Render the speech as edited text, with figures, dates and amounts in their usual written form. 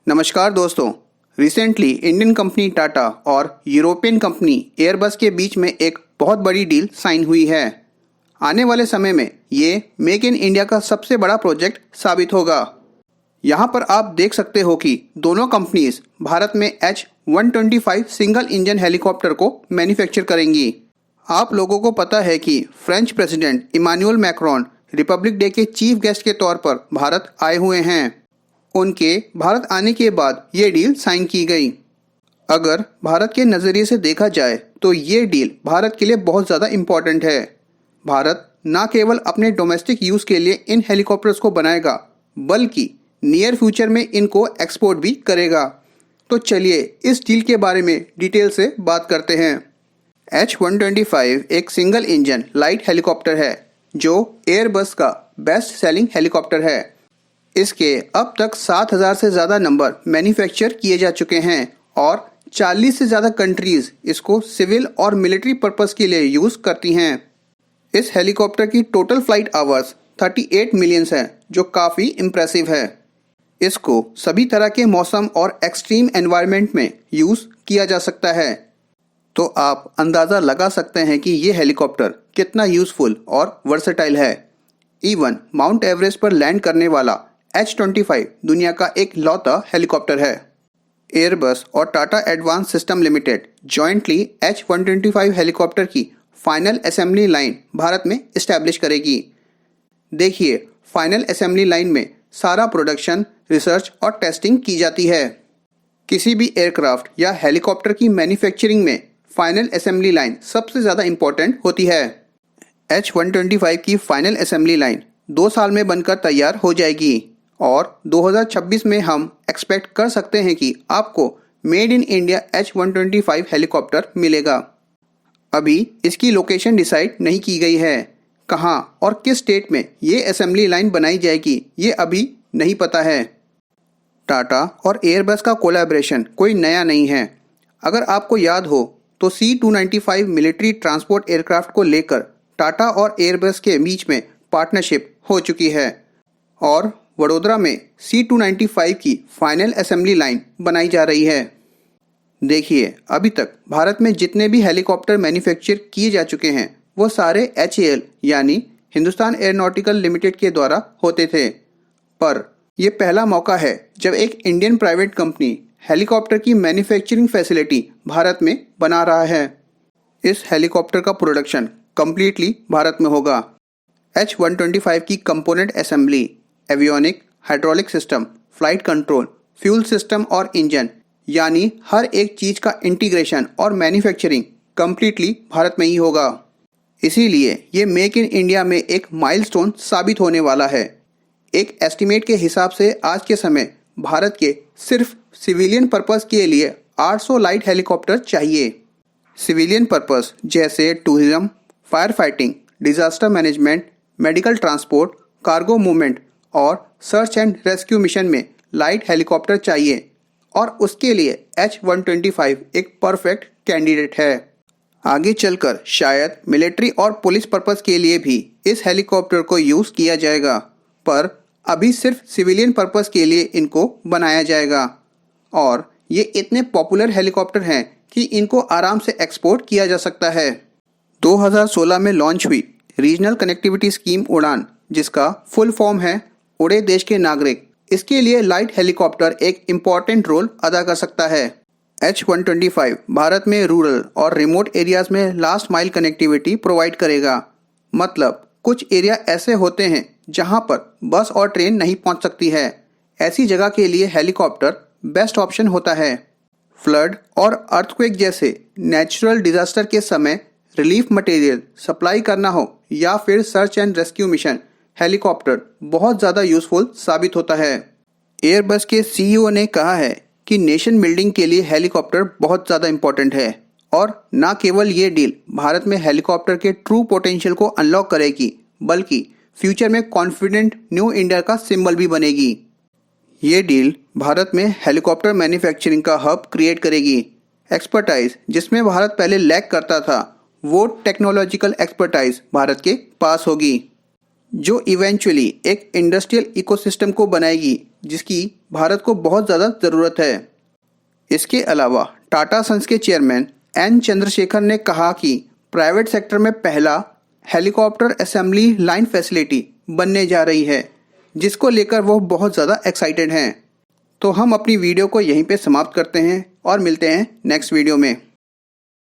नमस्कार दोस्तों। Recently Indian company Tata और यूरोपियन कंपनी एयरबस के बीच में एक बहुत बड़ी डील साइन हुई है। आने वाले समय में ये मेक इन इंडिया का सबसे बड़ा प्रोजेक्ट साबित होगा। यहाँ पर आप देख सकते हो कि दोनों कंपनीज भारत में H-125 सिंगल इंजन हेलीकॉप्टर को मैन्युफैक्चर करेंगी। आप लोगों को पता है कि French president Emmanuel Macron Republic Day के चीफ गेस्ट के तौर पर भारत आए हुए हैं। उनके भारत आने के बाद ये डील साइन की गई। अगर भारत के नज़रिए से देखा जाए तो ये डील भारत के लिए बहुत ज़्यादा इम्पॉर्टेंट है। भारत न केवल अपने डोमेस्टिक यूज़ के लिए इन हेलीकॉप्टर्स को बनाएगा बल्कि नियर फ्यूचर में इनको एक्सपोर्ट भी करेगा। तो चलिए इस डील के बारे में डिटेल से बात करते हैं। H-125 एक सिंगल इंजन लाइट हेलीकॉप्टर है जो एयरबस का बेस्ट सेलिंग हेलीकॉप्टर है। इसके अब तक 7,000 से ज़्यादा नंबर मैन्युफैक्चर किए जा चुके हैं और 40 से ज़्यादा कंट्रीज़ इसको सिविल और मिलिट्री पर्पस के लिए यूज़ करती हैं। इस हेलीकॉप्टर की टोटल फ्लाइट आवर्स 38 मिलियंस है जो काफ़ी इम्प्रेसिव है। इसको सभी तरह के मौसम और एक्सट्रीम एनवायरनमेंट में यूज़ किया जा सकता है। तो आप अंदाज़ा लगा सकते हैं कि ये हेलीकॉप्टर कितना यूज़फुल और वर्सेटाइल है। इवन माउंट एवरेस्ट पर लैंड करने वाला H-25 दुनिया का एक लौता हेलीकॉप्टर है। एयरबस और Tata advance system limited jointly H-125 helicopter की फाइनल असेंबली लाइन भारत में इस्टेब्लिश करेगी। देखिए, फाइनल असेंबली लाइन में सारा प्रोडक्शन, रिसर्च और टेस्टिंग की जाती है। किसी भी एयरक्राफ्ट या हेलीकॉप्टर की मैन्युफैक्चरिंग में फाइनल असेंबली लाइन सबसे ज़्यादा इम्पोर्टेंट होती है। H-125 की फाइनल असेंबली लाइन 2 साल में बनकर तैयार हो जाएगी और 2026 में हम एक्सपेक्ट कर सकते हैं कि आपको made in India H-125 helicopter मिलेगा। अभी इसकी लोकेशन डिसाइड नहीं की गई है। कहाँ और किस स्टेट में ये असेंबली लाइन बनाई जाएगी ये अभी नहीं पता है। टाटा और एयरबस का कोलैबोरेशन कोई नया नहीं है। अगर आपको याद हो तो C-295 मिलिट्री ट्रांसपोर्ट एयरक्राफ्ट को लेकर टाटा और एयरबस के बीच में पार्टनरशिप हो चुकी है और वडोदरा में C-295 की फाइनल असेंबली लाइन बनाई जा रही है। देखिए, अभी तक भारत में जितने भी हेलीकॉप्टर मैन्युफैक्चर किए जा चुके हैं वो सारे HAL यानी हिंदुस्तान एयरोनॉटिकल लिमिटेड के द्वारा होते थे। पर यह पहला मौका है जब एक इंडियन प्राइवेट कंपनी हेलीकॉप्टर की मैन्युफैक्चरिंग फैसिलिटी भारत में बना रहा है। इस हेलीकॉप्टर का प्रोडक्शन कम्प्लीटली भारत में होगा। H-125 की component assembly, avionic, hydraulic system, flight control, fuel system और इंजन यानी हर एक चीज़ का इंटीग्रेशन और मैन्युफैक्चरिंग कम्प्लीटली भारत में ही होगा। इसीलिए ये मेक इन इंडिया में एक माइलस्टोन साबित होने वाला है। एक एस्टिमेट के हिसाब से आज के समय भारत के सिर्फ सिविलियन पर्पस के लिए 800 लाइट हेलीकॉप्टर चाहिए। सिविलियन पर्पस जैसे tourism, fire fighting, disaster management, medical transport, cargo movement और सर्च एंड रेस्क्यू मिशन में लाइट हेलीकॉप्टर चाहिए और उसके लिए H-125 एक परफेक्ट कैंडिडेट है। आगे चलकर शायद मिलिट्री और पुलिस पर्पस के लिए भी इस हेलीकॉप्टर को यूज़ किया जाएगा, पर अभी सिर्फ सिविलियन पर्पस के लिए इनको बनाया जाएगा और ये इतने पॉपुलर हेलीकॉप्टर हैं कि इनको आराम से एक्सपोर्ट किया जा सकता है। 2016 में लॉन्च हुई रीजनल कनेक्टिविटी स्कीम उड़ान, जिसका फुल फॉर्म है उड़े देश के नागरिक, इसके लिए लाइट हेलीकॉप्टर एक इम्पॉर्टेंट रोल अदा कर सकता है। H-125 भारत में रूरल और रिमोट एरियाज में लास्ट माइल कनेक्टिविटी प्रोवाइड करेगा। मतलब कुछ एरिया ऐसे होते हैं जहां पर बस और ट्रेन नहीं पहुंच सकती है। ऐसी जगह के लिए हेलीकॉप्टर बेस्ट ऑप्शन होता है। फ्लड और अर्थक्वेक जैसे नेचुरल डिजास्टर के समय रिलीफ मटेरियल सप्लाई करना हो या फिर search and rescue mission, helicopter बहुत ज़्यादा यूज़फुल साबित होता है। एयरबस के CEO ने कहा है कि नेशन बिल्डिंग के लिए हेलीकॉप्टर बहुत ज़्यादा इम्पोर्टेंट है और न केवल ये डील भारत में हेलीकॉप्टर के ट्रू पोटेंशियल को अनलॉक करेगी बल्कि फ्यूचर में कॉन्फिडेंट न्यू इंडिया का सिंबल भी बनेगी। ये डील भारत में हेलीकॉप्टर मैन्युफैक्चरिंग का हब क्रिएट करेगी। एक्सपर्टाइज जिसमें भारत पहले लैक करता था वो टेक्नोलॉजिकल एक्सपर्टाइज भारत के पास होगी। जो इवेंचुअली एक इंडस्ट्रियल इकोसिस्टम को बनाएगी जिसकी भारत को बहुत ज़्यादा ज़रूरत है। इसके अलावा टाटा सन्स के चेयरमैन एन चंद्रशेखर ने कहा कि प्राइवेट सेक्टर में पहला हेलीकॉप्टर असेंबली लाइन फैसिलिटी बनने जा रही है, जिसको लेकर वो बहुत ज़्यादा एक्साइटेड हैं। तो हम अपनी वीडियो को यहीं पे समाप्त करते हैं और मिलते हैं नेक्स्ट वीडियो में।